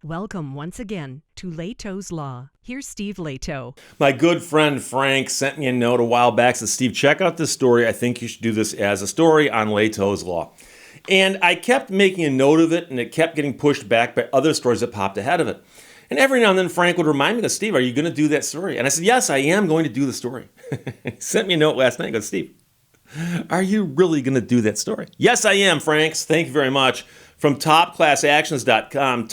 Welcome once again to Lehto's Law. Here's Steve Lehto. My good friend Frank sent me a note a while back. Said, Steve, check out this story. I think you should do this as a story on Lehto's Law. And I kept making a note of it, and it kept getting pushed back by other stories that popped ahead of it. And every now and then Frank would remind me, Steve, are you going to do that story? And I said, yes, I am going to do the story. He sent me a note last night. He goes, Steve, are you really going to do that story? Yes, I am, Franks. Thank you very much. From topclassactions.com,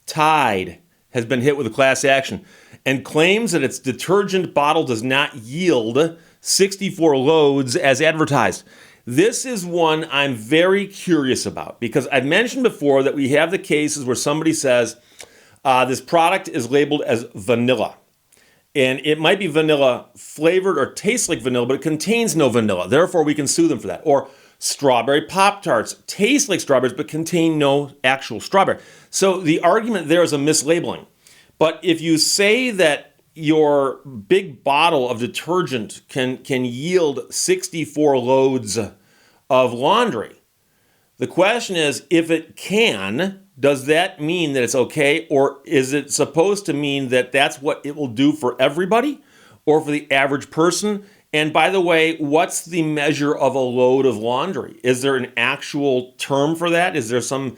Tide has been hit with a class action and claims that its detergent bottle does not yield 64 loads as advertised. This is one I'm very curious about because I've mentioned before that we have the cases where somebody says this product is labeled as vanilla. And it might be vanilla flavored or tastes like vanilla, but it contains no vanilla. Therefore, we can sue them for that. Or strawberry Pop-Tarts taste like strawberries, but contain no actual strawberry. So the argument there is a mislabeling. But if you say that your big bottle of detergent can yield 64 loads of laundry, the question is, if it can, does that mean that it's okay, or is it supposed to mean that that's what it will do for everybody or for the average person? And by the way, what's the measure of a load of laundry? Is there an actual term for that? Is there some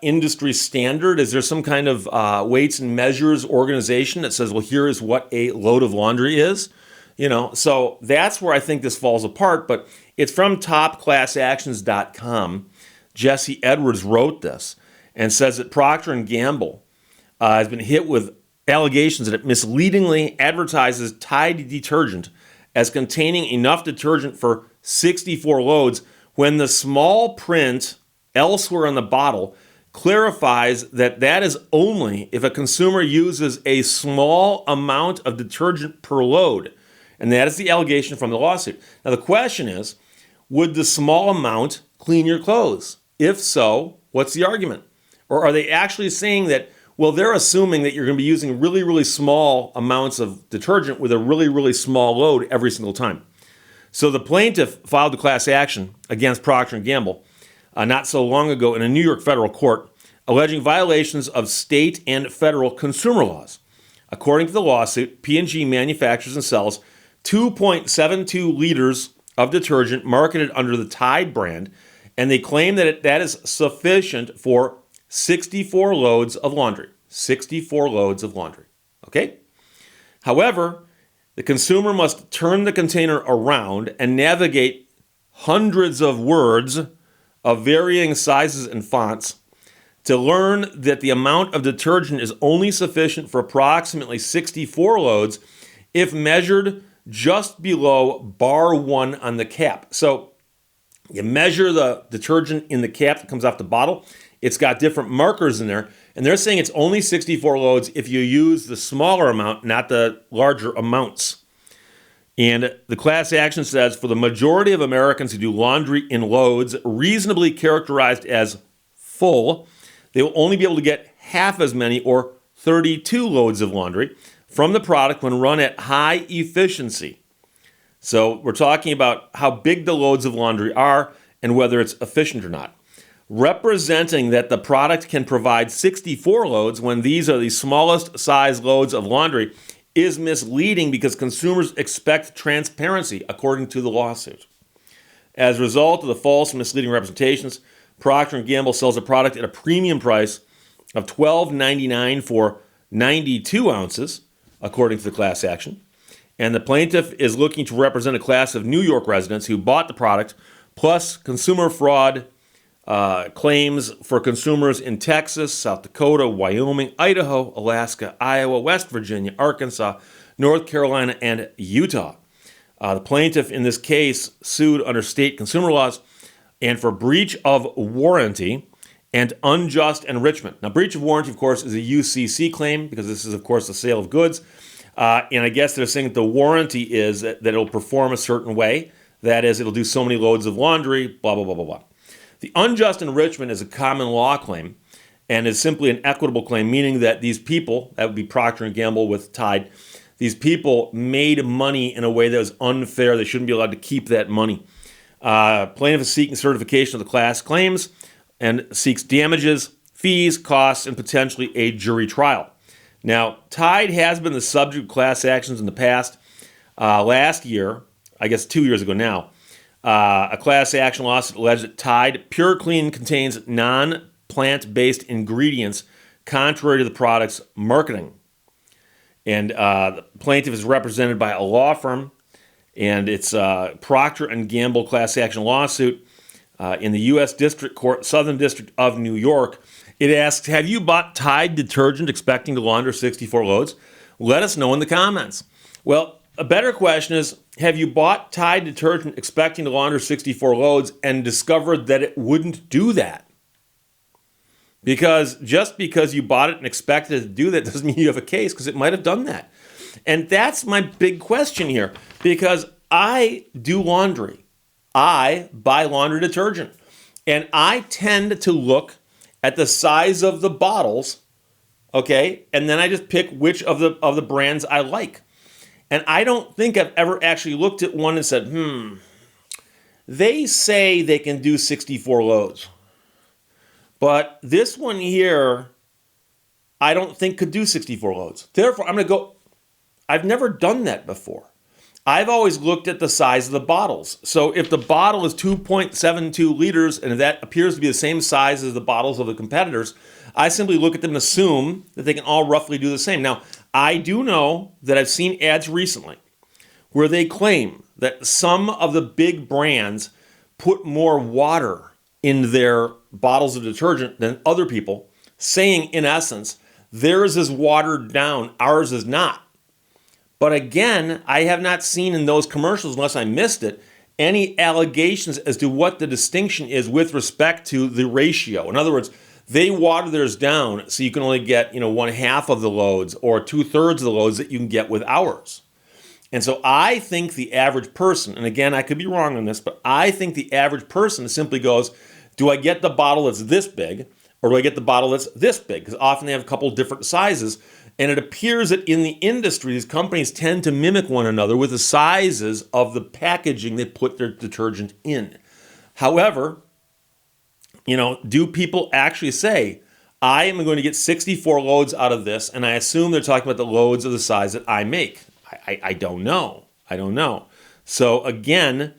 industry standard? Is there some kind of weights and measures organization that says, well, here is what a load of laundry is? You know, so that's where I think this falls apart, but it's from topclassactions.com. Jesse Edwards wrote this and says that Procter & Gamble has been hit with allegations that it misleadingly advertises Tide detergent as containing enough detergent for 64 loads when the small print elsewhere on the bottle clarifies that that is only if a consumer uses a small amount of detergent per load. And that is the allegation from the lawsuit. Now the question is, would the small amount clean your clothes? If so, what's the argument? Or are they actually saying that, well, they're assuming that you're going to be using really, really small amounts of detergent with a really, really small load every single time? So the plaintiff filed a class action against Procter & Gamble not so long ago in a New York federal court, alleging violations of state and federal consumer laws. According to the lawsuit, P&G manufactures and sells 2.72 liters of detergent marketed under the Tide brand, and they claim that that is sufficient for 64 loads of laundry. 64 loads of laundry. Okay? However, the consumer must turn the container around and navigate hundreds of words of varying sizes and fonts to learn that the amount of detergent is only sufficient for approximately 64 loads if measured just below bar 1 on the cap. So you measure the detergent in the cap that comes off the bottle. It's got different markers in there, and they're saying it's only 64 loads if you use the smaller amount, not the larger amounts. And the class action says, for the majority of Americans who do laundry in loads reasonably characterized as full, they will only be able to get half as many, or 32 loads of laundry, from the product when run at high efficiency. So we're talking about how big the loads of laundry are and whether it's efficient or not. Representing that the product can provide 64 loads when these are the smallest size loads of laundry is misleading because consumers expect transparency, according to the lawsuit. As a result of the false and misleading representations, Procter & Gamble sells a product at a premium price of $12.99 for 92 ounces, according to the class action. And the plaintiff is looking to represent a class of New York residents who bought the product, plus consumer fraud claims for consumers in Texas, South Dakota, Wyoming, Idaho, Alaska, Iowa, West Virginia, Arkansas, North Carolina, and Utah. The plaintiff in this case sued under state consumer laws and for breach of warranty and unjust enrichment. Now, breach of warranty, of course, is a UCC claim because this is, of course, the sale of goods. And I guess they're saying that the warranty is that it'll perform a certain way. That is, it'll do so many loads of laundry, blah, blah, blah, blah, blah. The unjust enrichment is a common law claim and is simply an equitable claim, meaning that these people, that would be Procter & Gamble with Tide, these people made money in a way that was unfair. They shouldn't be allowed to keep that money. Plaintiff is seeking certification of the class claims and seeks damages fees, costs, and potentially a jury trial. Now, Tide has been the subject of class actions in the past. Last year, I guess 2 years ago now, a class action lawsuit alleged that Tide Pure Clean contains non-plant-based ingredients contrary to the product's marketing. And the plaintiff is represented by a law firm, and it's Procter & Gamble class action lawsuit in the U.S. District Court, Southern District of New York. It asks, have you bought Tide detergent expecting to launder 64 loads? Let us know in the comments. Well, a better question is, have you bought Tide detergent expecting to launder 64 loads and discovered that it wouldn't do that? Because just because you bought it and expected it to do that doesn't mean you have a case, because it might have done that. And that's my big question here, because I do laundry. I buy laundry detergent, and I tend to look at the size of the bottles, okay, and then I just pick which of the brands I like. And I don't think I've ever actually looked at one and said, they say they can do 64 loads. But this one here, I don't think could do 64 loads. Therefore, I'm going to go, I've never done that before. I've always looked at the size of the bottles. So if the bottle is 2.72 liters and that appears to be the same size as the bottles of the competitors, I simply look at them and assume that they can all roughly do the same. Now, I do know that I've seen ads recently where they claim that some of the big brands put more water in their bottles of detergent than other people, saying, in essence, theirs is watered down, ours is not. But again, I have not seen in those commercials, unless I missed it, any allegations as to what the distinction is with respect to the ratio. In other words, they water theirs down so you can only get, 1/2 of the loads or 2/3 of the loads that you can get with ours. And so I think the average person, and again, I could be wrong on this, but I think the average person simply goes, do I get the bottle that's this big, or do I get the bottle that's this big? Because often they have a couple different sizes. And it appears that in the industry, these companies tend to mimic one another with the sizes of the packaging they put their detergent in. However, do people actually say, I am going to get 64 loads out of this, and I assume they're talking about the loads of the size that I make? I don't know. I don't know. So again,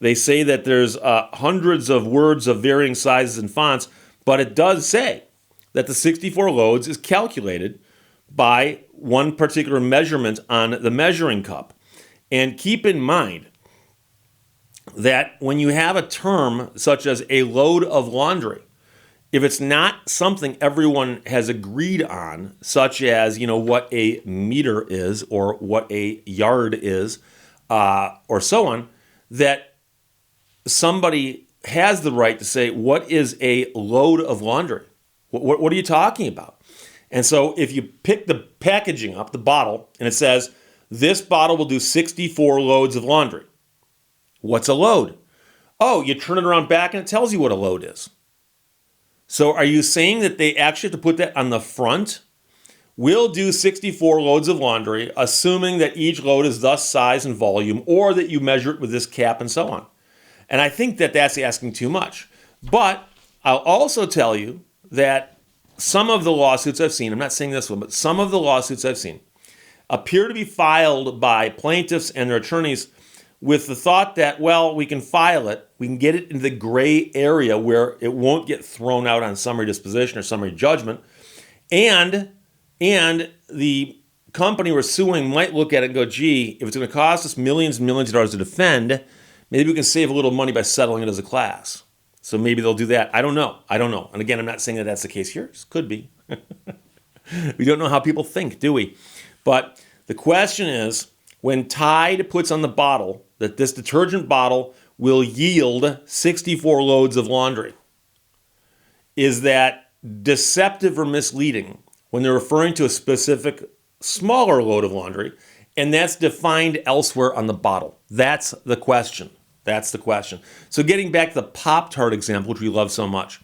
they say that there's hundreds of words of varying sizes and fonts, but it does say that the 64 loads is calculated by one particular measurement on the measuring cup. And keep in mind that when you have a term such as a load of laundry, if it's not something everyone has agreed on, such as, what a meter is or what a yard is, or so on, that somebody has the right to say, what is a load of laundry? What are you talking about? And so if you pick the packaging up, the bottle, and it says, this bottle will do 64 loads of laundry. What's a load? Oh, you turn it around back and it tells you what a load is. So are you saying that they actually have to put that on the front? We'll do 64 loads of laundry, assuming that each load is thus size and volume, or that you measure it with this cap and so on. And I think that that's asking too much. But I'll also tell you that some of the lawsuits I've seen, I'm not saying this one, but some of the lawsuits I've seen appear to be filed by plaintiffs and their attorneys with the thought that, well, we can file it, we can get it into the gray area where it won't get thrown out on summary disposition or summary judgment, and the company we're suing might look at it and go, gee, if it's going to cost us millions and millions of dollars to defend, maybe we can save a little money by settling it as a class. So maybe they'll do that. I don't know. And again, I'm not saying that that's the case here. It could be. We don't know how people think, do we? But the question is, when Tide puts on the bottle that this detergent bottle will yield 64 loads of laundry, is that deceptive or misleading when they're referring to a specific smaller load of laundry, and that's defined elsewhere on the bottle? That's the question. That's the question. So getting back to the Pop-Tart example, which we love so much,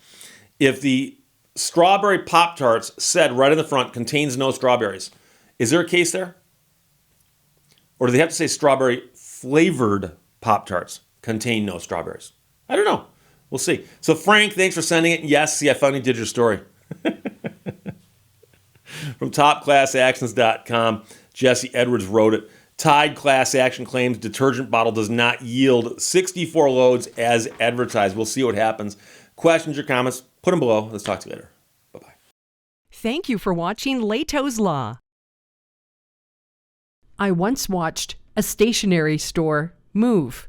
if the strawberry Pop-Tarts said right in the front, contains no strawberries, is there a case there? Or do they have to say strawberry flavored Pop-Tarts contain no strawberries? I don't know. We'll see. So Frank, thanks for sending it. Yes, see, I finally did your story. From topclassactions.com, Jesse Edwards wrote it. Tide class action claims detergent bottle does not yield 64 loads as advertised. We'll see what happens. Questions or comments, put them below. Let's talk to you later. Bye-bye. Thank you for watching Lehto's Law. I once watched a stationery store move.